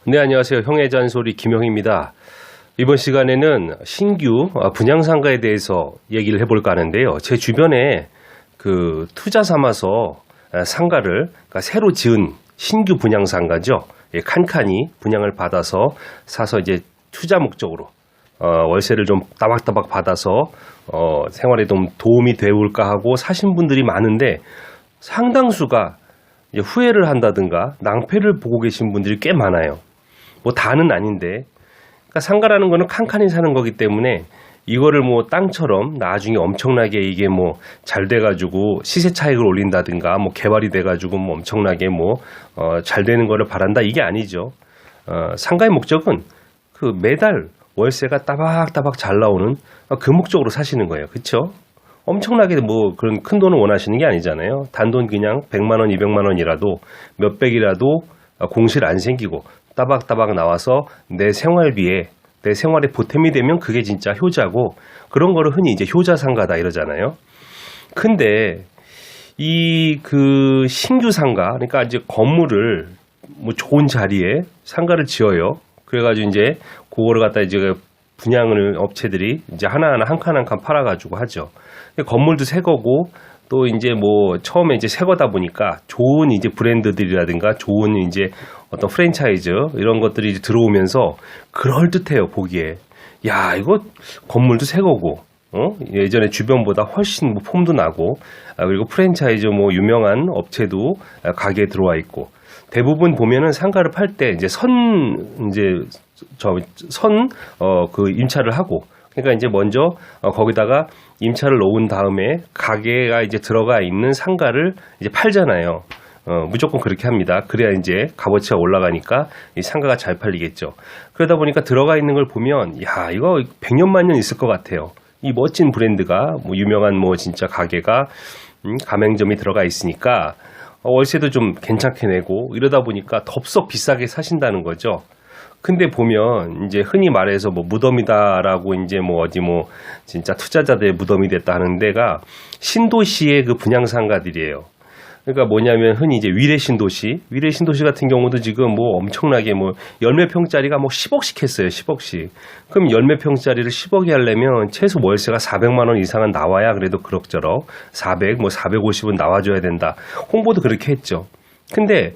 네, 안녕하세요. 형의 잔소리 김형입니다. 이번 시간에는 신규 분양상가에 대해서 얘기를 해볼까 하는데요. 제 주변에 그 투자 삼아서 상가를 그러니까 새로 지은 신규 분양상가죠. 칸칸이 분양을 받아서 사서 이제 투자 목적으로 월세를 좀 따박따박 받아서 생활에 좀 도움이 되올까 하고 사신 분들이 많은데 상당수가 이제 후회를 한다든가 낭패를 보고 계신 분들이 꽤 많아요. 뭐 다는 아닌데, 그러니까 상가라는 거는 칸칸이 사는 거기 때문에 이거를 뭐 땅처럼 나중에 엄청나게 이게 뭐 잘 돼가지고 시세 차익을 올린다든가 뭐 개발이 돼가지고 뭐 엄청나게 뭐 잘 되는 거를 바란다 이게 아니죠. 상가의 목적은 그 매달 월세가 따박따박 잘 나오는 그 목적으로 사시는 거예요. 그렇죠? 엄청나게 뭐 그런 큰 돈을 원하시는 게 아니잖아요. 단돈 그냥 100만 원, 200만 원이라도 몇백이라도 공실 안 생기고 따박따박 나와서 내 생활비에 내 생활에 보탬이 되면 그게 진짜 효자고 그런 거를 흔히 이제 효자상가다 이러잖아요. 근데 이 그 신규 상가 그러니까 이제 건물을 뭐 좋은 자리에 상가를 지어요. 그래가지고 이제 그거를 갖다 이제 분양을 업체들이 이제 하나하나 한 칸 한 칸 팔아가지고 하죠. 건물도 새 거고 또 이제 뭐 처음에 이제 새 거다 보니까 좋은 이제 브랜드들이라든가 좋은 이제 어떤 프랜차이즈 이런 것들이 이제 들어오면서 그럴듯해요 보기에. 야 이거 건물도 새 거고 예전에 주변보다 훨씬 뭐 폼도 나고 그리고 프랜차이즈 뭐 유명한 업체도 가게에 들어와 있고 대부분 보면은 상가를 팔 때 이제 그 임차를 하고 그러니까 이제 먼저 거기다가 임차를 놓은 다음에 가게가 이제 들어가 있는 상가를 이제 팔잖아요. 무조건 그렇게 합니다. 그래야 이제 값어치가 올라가니까 이 상가가 잘 팔리겠죠. 그러다 보니까 들어가 있는 걸 보면 야 이거 100년 만년 있을 것 같아요. 이 멋진 브랜드가 뭐 유명한 뭐 진짜 가게가 가맹점이 들어가 있으니까 월세도 좀 괜찮게 내고 이러다 보니까 덥석 비싸게 사신다는 거죠. 근데 보면 이제 흔히 말해서 뭐 무덤이다라고 이제 뭐 어디 뭐 진짜 투자자들의 무덤이 됐다 하는 데가 신도시의 그 분양상가들이에요. 그러니까 뭐냐면 흔히 이제 위례 신도시 같은 경우도 지금 뭐 엄청나게 뭐 열몇 평짜리가 뭐 10억씩 했어요. 10억씩. 그럼 열몇 평짜리를 10억이 하려면 최소 월세가 400만 원 이상은 나와야 그래도 그럭저럭 400, 뭐 450은 나와줘야 된다. 홍보도 그렇게 했죠. 근데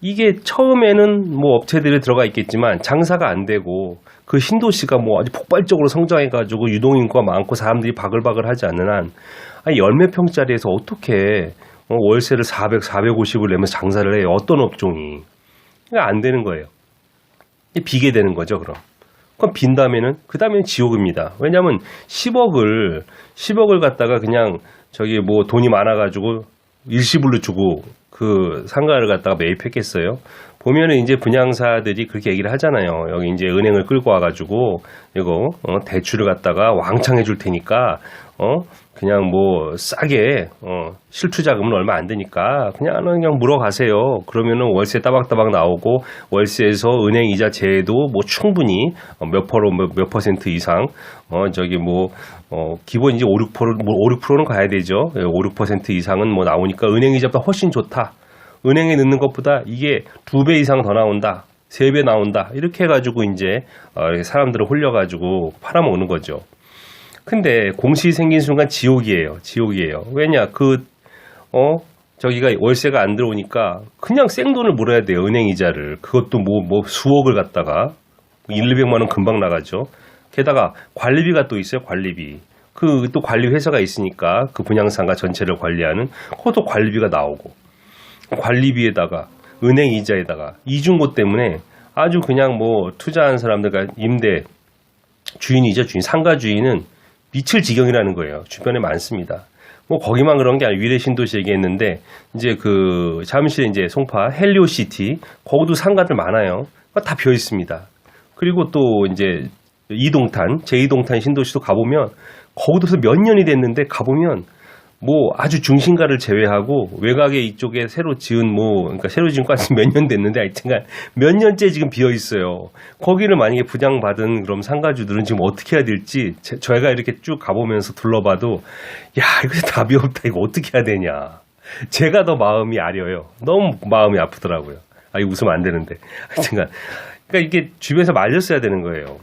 이게 처음에는 뭐 업체들이 들어가 있겠지만 장사가 안 되고 그 신도시가 뭐 아주 폭발적으로 성장해가지고 유동인구가 많고 사람들이 바글바글 하지 않는 한 열몇 평짜리에서 어떻게 월세를 400, 450을 내면서 장사를 해요. 어떤 업종이. 그러니까 안 되는 거예요. 비게 되는 거죠, 그럼. 그럼 빈다면은, 그 다음엔 지옥입니다. 왜냐면 10억을 갖다가 그냥 저기 뭐 돈이 많아가지고 일시불로 주고 그 상가를 갖다가 매입했겠어요. 보면은 이제 분양사들이 그렇게 얘기를 하잖아요. 여기 이제 은행을 끌고 와가지고 이거 대출을 갖다가 왕창 해줄 테니까 그냥 뭐 싸게 실투자금은 얼마 안 되니까 그냥 물어가세요. 그러면은 월세 따박따박 나오고 월세에서 은행 이자 제외도 뭐 충분히 몇 퍼센트 이상 저기 뭐 기본 이제 5, 6%는 가야 되죠. 5, 6% 이상은 뭐 나오니까 은행 이자보다 훨씬 좋다. 은행에 넣는 것보다 이게 2배 이상 더 나온다. 3배 나온다. 이렇게 해가지고 이제 사람들을 홀려가지고 팔아먹는 거죠. 근데 공실이 생긴 순간 지옥이에요. 왜냐 저기가 월세가 안 들어오니까 그냥 생돈을 물어야 돼요. 은행 이자를. 그것도 뭐 수억을 갖다가 1, 200만 원 금방 나가죠. 게다가 관리비가 또 있어요. 관리비. 그 또 관리 회사가 있으니까 그 분양상가 전체를 관리하는 그것도 관리비가 나오고 관리비에다가 은행 이자에다가 이중고 때문에 아주 그냥 뭐 투자한 사람들 임대 주인이죠. 상가 주인은 미칠 지경이라는 거예요. 주변에 많습니다. 뭐 거기만 그런 게 아니라 위례 신도시 얘기했는데 이제 그 잠실 이제 송파 헬리오시티 거기도 상가들 많아요. 다 비어 있습니다. 그리고 또 이제 제2동탄 신도시도 가보면 거기도 몇 년이 됐는데 가보면 뭐 아주 중심가를 제외하고 외곽에 이쪽에 새로 지은 그러니까 새로 지은 건 몇 년 됐는데 하여튼간 몇 년째 지금 비어 있어요. 거기를 만약에 분양받은 그럼 상가주들은 지금 어떻게 해야 될지 저희가 이렇게 쭉 가보면서 둘러봐도 야 이거 답이 없다. 이거 어떻게 해야 되냐. 제가 더 마음이 아려요. 너무 마음이 아프더라고요. 이거 웃으면 안 되는데. 하여튼간. 그러니까 이게 주변에서 말렸어야 되는 거예요.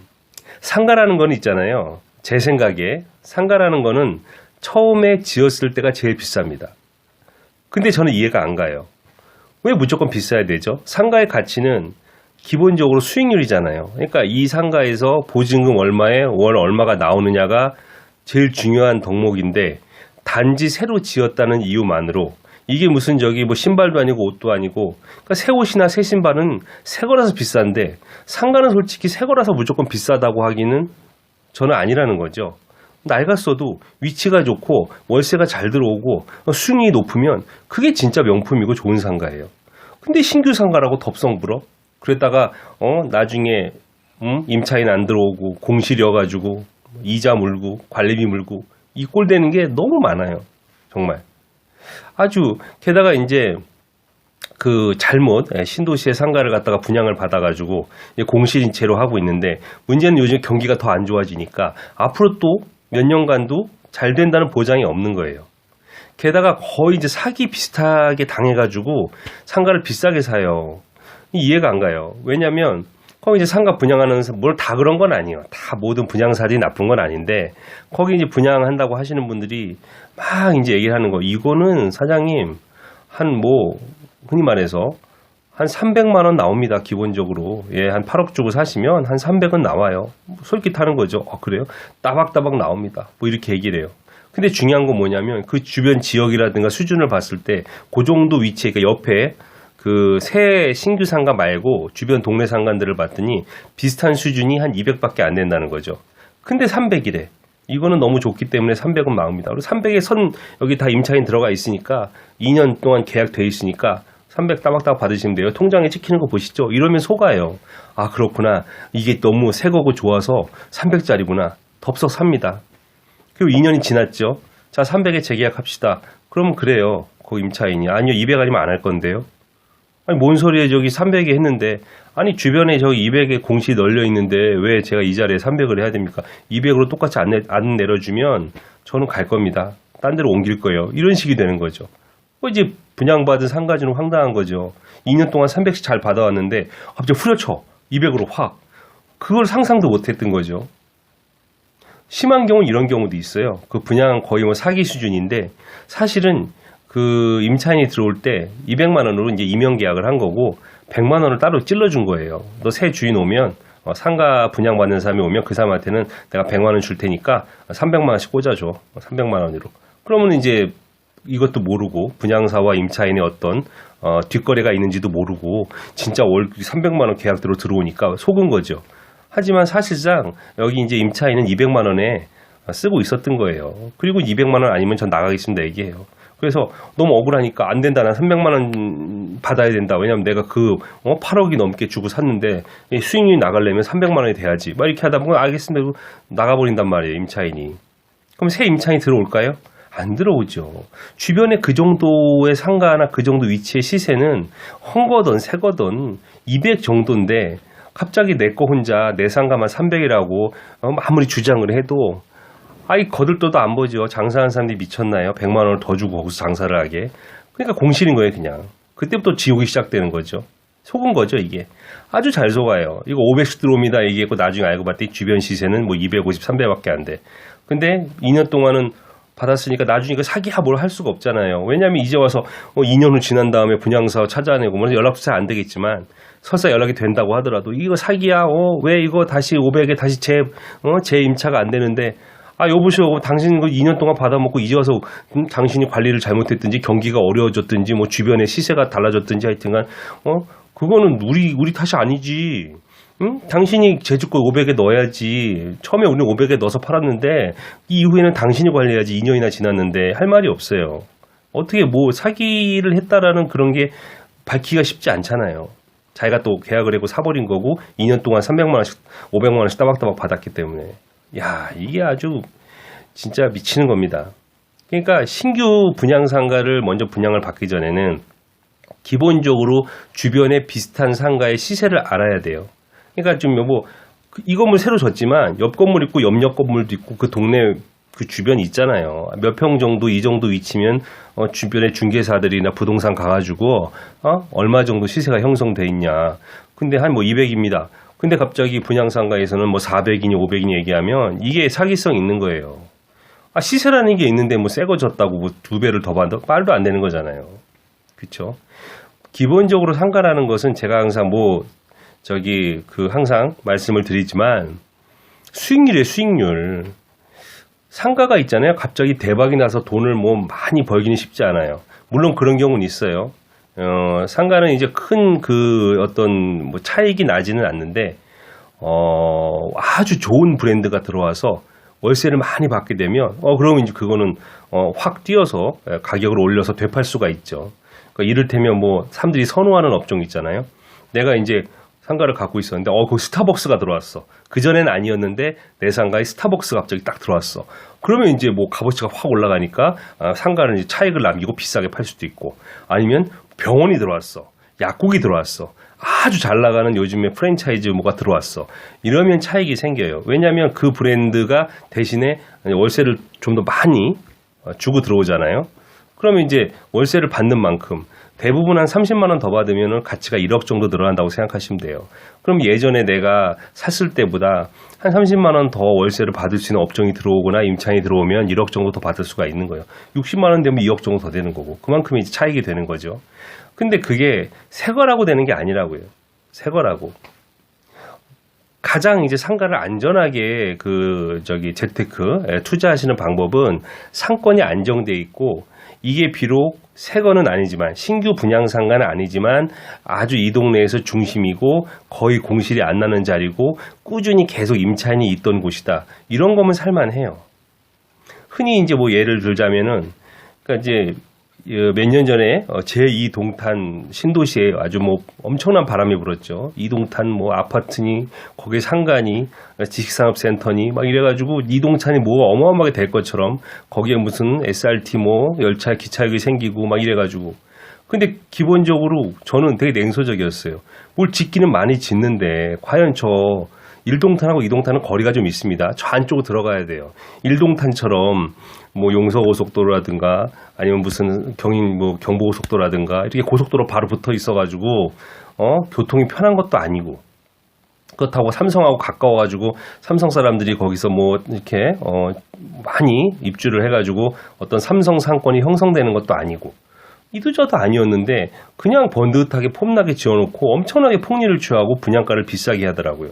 상가라는 건 있잖아요. 제 생각에 상가라는 거는 처음에 지었을 때가 제일 비쌉니다. 근데 저는 이해가 안 가요. 왜 무조건 비싸야 되죠? 상가의 가치는 기본적으로 수익률이잖아요. 그러니까 이 상가에서 보증금 얼마에 월 얼마가 나오느냐가 제일 중요한 덕목인데 단지 새로 지었다는 이유만으로 이게 무슨 저기 뭐 신발도 아니고 옷도 아니고 그러니까 새 옷이나 새 신발은 새 거라서 비싼데 상가는 솔직히 새 거라서 무조건 비싸다고 하기는 저는 아니라는 거죠. 낡았어도 위치가 좋고 월세가 잘 들어오고 수익이 높으면 그게 진짜 명품이고 좋은 상가예요. 근데 신규 상가라고 덥석 불어? 그랬다가 나중에 임차인 안 들어오고 공실이어가지고 이자 물고 관리비 물고 이 꼴 되는 게 너무 많아요. 정말. 아주 게다가 이제 그 잘못 신도시의 상가를 갖다가 분양을 받아가지고 공실인 채로 하고 있는데 문제는 요즘 경기가 더 안 좋아지니까 앞으로 또 몇 년간도 잘 된다는 보장이 없는 거예요. 게다가 거의 이제 사기 비슷하게 당해가지고 상가를 비싸게 사요. 이해가 안 가요. 왜냐면 거기 이제 상가 분양하는 뭘 다 그런 건 아니에요. 다 모든 분양사들이 나쁜 건 아닌데 거기 이제 분양한다고 하시는 분들이 막 이제 얘기를 하는 거. 이거는 사장님 한 흔히 말해서 한 300만 원 나옵니다. 기본적으로. 한 8억 주고 사시면 한 300은 나와요. 솔깃하는 거죠. 그래요? 따박따박 나옵니다. 이렇게 얘기를 해요. 근데 중요한 건 뭐냐면 그 주변 지역이라든가 수준을 봤을 때 그 정도 위치에 그러니까 옆에 그 새 신규 상가 말고 주변 동네 상가들을 봤더니 비슷한 수준이 한 200밖에 안 된다는 거죠. 근데 300이래. 이거는 너무 좋기 때문에 300은 나옵니다. 그리고 300에 여기 다 임차인 들어가 있으니까 2년 동안 계약돼 있으니까 300 따박따박 받으시면 돼요. 통장에 찍히는 거 보시죠. 이러면 속아요. 그렇구나. 이게 너무 새 거고 좋아서 300짜리구나. 덥석 삽니다. 그리고 2년이 지났죠. 자, 300에 재계약합시다. 그러면 그래요. 그 임차인이. 아니요, 200 아니면 안 할 건데요. 아니, 뭔 소리에 저기 300에 했는데, 아니, 주변에 저기 200에 공시 널려 있는데 왜 제가 이 자리에 300을 해야 됩니까? 200으로 똑같이 안 내려주면 저는 갈 겁니다. 딴 데로 옮길 거예요. 이런 식이 되는 거죠. 이제 분양받은 상가주는 황당한 거죠. 2년 동안 300씩 잘 받아왔는데 갑자기 후려쳐. 200으로 확. 그걸 상상도 못 했던 거죠. 심한 경우는 이런 경우도 있어요. 그 분양 거의 사기 수준인데 사실은 그 임차인이 들어올 때 200만 원으로 이제 임용 계약을 한 거고 100만 원을 따로 찔러준 거예요. 너 새 주인 오면 상가 분양받는 사람이 오면 그 사람한테는 내가 100만 원 줄 테니까 300만 원씩 꽂아줘. 300만 원으로. 그러면 이제 이것도 모르고 분양사와 임차인의 어떤 뒷거래가 있는지도 모르고 진짜 월 300만 원 계약대로 들어오니까 속은 거죠. 하지만 사실상 여기 이제 임차인은 200만 원에 쓰고 있었던 거예요. 그리고 200만 원 아니면 전 나가겠습니다 얘기해요. 그래서 너무 억울하니까 안 된다. 난 300만 원 받아야 된다. 왜냐면 내가 8억이 넘게 주고 샀는데 수익률이 나가려면 300만 원이 돼야지. 막 이렇게 하다 보면 알겠습니다. 나가버린단 말이에요. 임차인이. 그럼 새 임차인이 들어올까요? 안 들어오죠. 주변에 그 정도의 상가나 그 정도 위치의 시세는 헝거든 새거든 200 정도인데 갑자기 내 거 혼자 내 상가만 300이라고 아무리 주장을 해도 거들떠도 안 보죠. 장사하는 사람들이 미쳤나요? 100만 원을 더 주고 거기서 장사를 하게. 그러니까 공실인 거예요 그냥. 그때부터 지옥이 시작되는 거죠. 속은 거죠 이게. 아주 잘 속아요. 이거 500씩 들어옵니다 얘기했고 나중에 알고 봤더니 주변 시세는 250, 300밖에 안 돼. 근데 2년 동안은 받았으니까 나중에 이거 사기야 뭘 할 수가 없잖아요. 왜냐하면 이제 와서 2년 후 지난 다음에 분양사 찾아내고 연락도 잘 안 되겠지만 설사 연락이 된다고 하더라도 이거 사기야. 왜 이거 다시 500에 다시 제 임차가 안 되는데 여보시오. 당신 그 2년 동안 받아먹고 이제 와서 당신이 관리를 잘못했든지 경기가 어려워졌든지 주변의 시세가 달라졌든지 하여튼간 그거는 우리 탓이 아니지. 응? 당신이 제주권 500에 넣어야지. 처음에 우리는 500에 넣어서 팔았는데 이후에는 당신이 관리해야지. 2년이나 지났는데 할 말이 없어요. 어떻게 사기를 했다라는 그런 게 밝히기가 쉽지 않잖아요. 자기가 또 계약을 하고 사버린 거고 2년 동안 300만 원씩 500만 원씩 따박따박 받았기 때문에 이게 아주 진짜 미치는 겁니다. 그러니까 신규 분양상가를 먼저 분양을 받기 전에는 기본적으로 주변에 비슷한 상가의 시세를 알아야 돼요. 그러니까 좀 이 건물 새로 졌지만 옆 건물 있고 옆 건물도 있고 그 동네 그 주변 있잖아요. 몇 평 정도 이 정도 위치면 주변에 중개사들이나 부동산 가가지고 얼마 정도 시세가 형성돼 있냐. 근데 한 뭐 200입니다. 근데 갑자기 분양상가에서는 뭐 400이니 500이니 얘기하면 이게 사기성 있는 거예요. 시세라는 게 있는데 뭐 새 거 줬다고 뭐 2배를 더 받아? 말도 안 되는 거잖아요. 그렇죠? 기본적으로 상가라는 것은 제가 항상 항상 말씀을 드리지만 수익률이에요, 수익률. 상가가 있잖아요. 갑자기 대박이 나서 돈을 뭐 많이 벌기는 쉽지 않아요. 물론 그런 경우는 있어요. 상가는 이제 큰 어떤 뭐 차익이 나지는 않는데, 아주 좋은 브랜드가 들어와서 월세를 많이 받게 되면, 그러면 이제 그거는, 확 뛰어서 가격을 올려서 되팔 수가 있죠. 그러니까 이를테면 뭐, 사람들이 선호하는 업종 있잖아요. 내가 이제 상가를 갖고 있었는데, 거기 스타벅스가 들어왔어. 그전엔 아니었는데, 내 상가에 스타벅스가 갑자기 딱 들어왔어. 그러면 이제 뭐 값어치가 확 올라가니까, 상가는 이제 차익을 남기고 비싸게 팔 수도 있고, 아니면 병원이 들어왔어. 약국이 들어왔어. 아주 잘 나가는 요즘에 프랜차이즈 뭐가 들어왔어. 이러면 차익이 생겨요. 왜냐하면 그 브랜드가 대신에 월세를 좀 더 많이 주고 들어오잖아요. 그러면 이제 월세를 받는 만큼 대부분 한 30만 원 더 받으면 가치가 1억 정도 늘어난다고 생각하시면 돼요. 그럼 예전에 내가 샀을 때보다 한 30만 원 더 월세를 받을 수 있는 업종이 들어오거나 임차인이 들어오면 1억 정도 더 받을 수가 있는 거예요. 60만 원 되면 2억 정도 더 되는 거고 그만큼 이제 차익이 되는 거죠. 근데 그게 새 거라고 되는 게 아니라고요. 새 거라고. 가장 이제 상가를 안전하게 재테크 투자하시는 방법은 상권이 안정돼 있고 이게 비록 새 거는 아니지만 신규 분양 상가는 아니지만 아주 이 동네에서 중심이고 거의 공실이 안 나는 자리고 꾸준히 계속 임차인이 있던 곳이다. 이런 거면 살만해요. 흔히 이제 뭐 예를 들자면은 그러니까 이제 몇 년 전에 제2동탄 신도시에 아주 뭐 엄청난 바람이 불었죠. 2동탄 뭐 아파트니 거기에 상가니 지식산업센터니 막 이래가지고 2동탄이 뭐가 어마어마하게 될 것처럼 거기에 무슨 SRT 뭐 열차 기차역이 생기고 막 이래가지고 근데 기본적으로 저는 되게 냉소적이었어요. 뭘 짓기는 많이 짓는데 과연 저 1동탄하고 2동탄은 거리가 좀 있습니다. 저 안쪽으로 들어가야 돼요. 1동탄처럼 뭐 용서고속도로라든가 아니면 무슨 경부고속도로라든가 이렇게 고속도로 바로 붙어 있어가지고 교통이 편한 것도 아니고 그렇다고 삼성하고 가까워가지고 삼성 사람들이 거기서 뭐 이렇게 많이 입주를 해가지고 어떤 삼성 상권이 형성되는 것도 아니고 이도저도 아니었는데 그냥 번듯하게 폼나게 지어놓고 엄청나게 폭리를 취하고 분양가를 비싸게 하더라고요.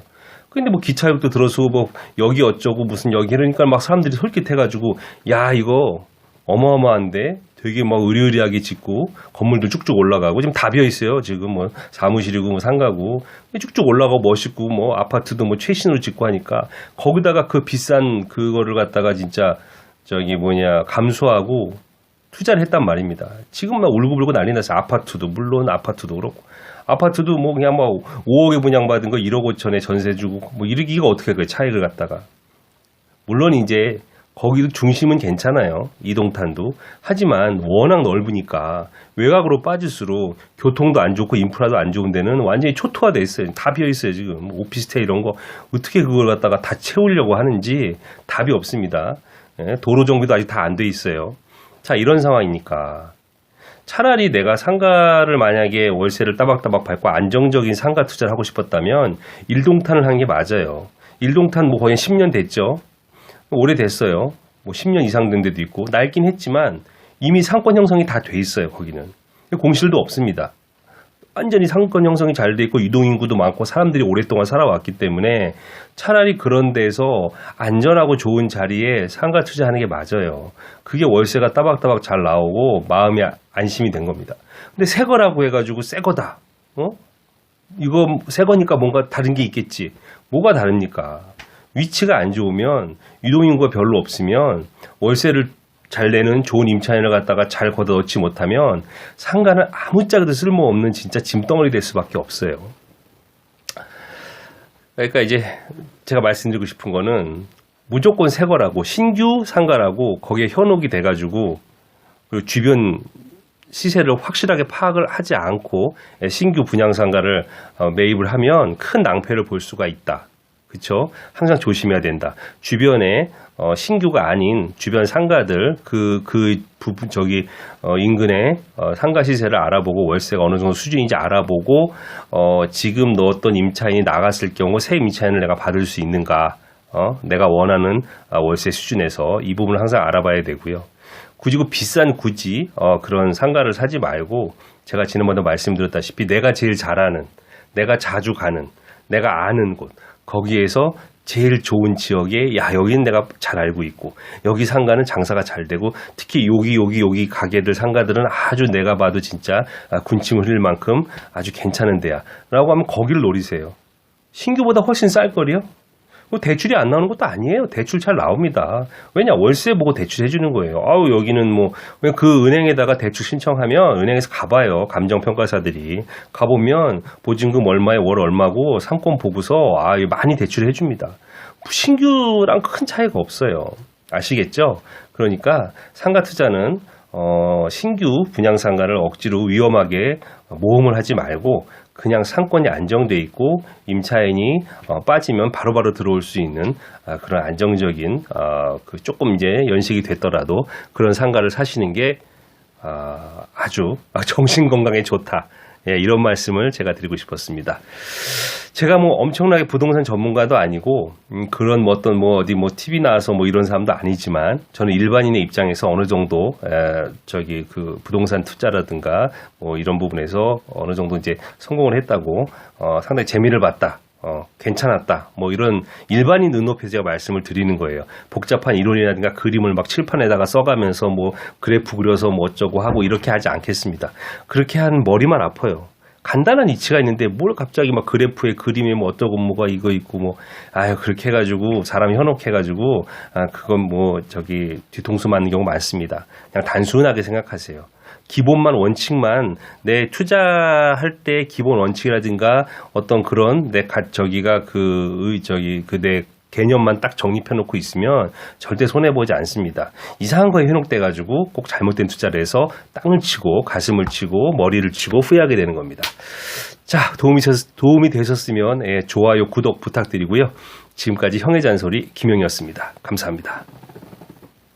근데 뭐 기차역도 들어서 뭐 여기 어쩌고 무슨 여기 이러니까 막 사람들이 솔깃해가지고 야 이거 어마어마한데 되게 막 의리의리하게 짓고 건물도 쭉쭉 올라가고 지금 다 비어 있어요. 지금 뭐 사무실이고 뭐 상가고 쭉쭉 올라가고 멋있고 뭐 아파트도 뭐 최신으로 짓고 하니까 거기다가 그 비싼 그거를 갖다가 진짜 감수하고 투자를 했단 말입니다. 지금 막 울고불고 난리 났어요. 물론 아파트도 그렇고. 아파트도 뭐 그냥 뭐 5억에 분양받은 거 1억 5천에 전세 주고 뭐 이러기가 어떻게 그 차익을 갖다가. 물론 이제 거기도 중심은 괜찮아요. 이동탄도. 하지만 워낙 넓으니까 외곽으로 빠질수록 교통도 안 좋고 인프라도 안 좋은 데는 완전히 초토화돼 있어요. 다 비어 있어요, 지금. 오피스텔 이런 거 어떻게 그걸 갖다가 다 채우려고 하는지 답이 없습니다. 도로 정비도 아직 다 안 돼 있어요. 자, 이런 상황이니까 차라리 내가 상가를 만약에 월세를 따박따박 밟고 안정적인 상가 투자를 하고 싶었다면 1동탄을 한 게 맞아요. 1동탄 뭐 거의 10년 됐죠. 오래됐어요. 뭐 10년 이상 된 데도 있고 낡긴 했지만 이미 상권 형성이 다 돼 있어요. 거기는. 공실도 없습니다. 완전히 상권 형성이 잘 돼 있고 유동인구도 많고 사람들이 오랫동안 살아왔기 때문에 차라리 그런 데서 안전하고 좋은 자리에 상가 투자하는 게 맞아요. 그게 월세가 따박따박 잘 나오고 마음이 안심이 된 겁니다. 근데 새 거라고 해가지고 새 거다. 이거 새 거니까 뭔가 다른 게 있겠지. 뭐가 다릅니까? 위치가 안 좋으면 유동인구가 별로 없으면 월세를 잘 내는 좋은 임차인을 갖다가 잘 걷어 넣지 못하면 상가는 아무짝에도 쓸모없는 진짜 짐덩어리 될 수밖에 없어요. 그러니까 이제 제가 말씀드리고 싶은 거는 무조건 새 거라고 신규 상가라고 거기에 현혹이 돼가지고 그 주변 시세를 확실하게 파악을 하지 않고 신규 분양 상가를 매입을 하면 큰 낭패를 볼 수가 있다. 그쵸? 항상 조심해야 된다. 주변에 신규가 아닌 주변 상가들 부분 인근의 상가 시세를 알아보고 월세가 어느 정도 수준인지 알아보고 지금 넣었던 임차인이 나갔을 경우 새 임차인을 내가 받을 수 있는가? 내가 원하는 월세 수준에서 이 부분을 항상 알아봐야 되고요. 굳이 비싼 그런 상가를 사지 말고 제가 지난번에 말씀드렸다시피 내가 제일 잘하는, 내가 자주 가는, 내가 아는 곳 거기에서 제일 좋은 지역에 여기는 내가 잘 알고 있고 여기 상가는 장사가 잘 되고 특히 여기 가게들 상가들은 아주 내가 봐도 진짜 군침을 흘릴 만큼 아주 괜찮은 데야 라고 하면 거기를 노리세요. 신규보다 훨씬 쌀 거리요? 대출이 안 나오는 것도 아니에요. 대출 잘 나옵니다. 왜냐? 월세 보고 대출 해주는 거예요. 여기는 그 은행에다가 대출 신청하면 은행에서 가봐요. 감정평가사들이. 가보면 보증금 얼마에 월 얼마고 상권 보고서 많이 대출해 줍니다. 신규랑 큰 차이가 없어요. 아시겠죠? 그러니까 상가 투자는 신규 분양상가를 억지로 위험하게 모험을 하지 말고 그냥 상권이 안정돼 있고 임차인이 빠지면 바로바로 들어올 수 있는 그런 안정적인 조금 이제 연식이 됐더라도 그런 상가를 사시는 게 아주 정신 건강에 좋다. 이런 말씀을 제가 드리고 싶었습니다. 제가 엄청나게 부동산 전문가도 아니고 그런 어디 TV 나와서 이런 사람도 아니지만 저는 일반인의 입장에서 어느 정도 그 부동산 투자라든가 이런 부분에서 어느 정도 이제 성공을 했다고 상당히 재미를 봤다. 괜찮았다. 이런 일반인 눈높이에서 제가 말씀을 드리는 거예요. 복잡한 이론이라든가 그림을 칠판에다가 써가면서 그래프 그려서 어쩌고 하고 이렇게 하지 않겠습니다. 그렇게 한 머리만 아파요. 간단한 이치가 있는데 뭘 갑자기 그래프에 그림에 어쩌고 뭐가 이거 있고 그렇게 해가지고 사람 현혹해가지고 그건 뒤통수 맞는 경우 많습니다. 그냥 단순하게 생각하세요. 기본만 원칙만 내 투자할 때 기본 원칙이라든가 어떤 그런 내 개념만 딱 정립해 놓고 있으면 절대 손해보지 않습니다. 이상한 거에 현혹돼가지고 꼭 잘못된 투자를 해서 땅을 치고 가슴을 치고 머리를 치고 후회하게 되는 겁니다. 자, 도움이 되셨으면 좋아요, 구독 부탁드리고요. 지금까지 형의 잔소리 김영이었습니다. 감사합니다.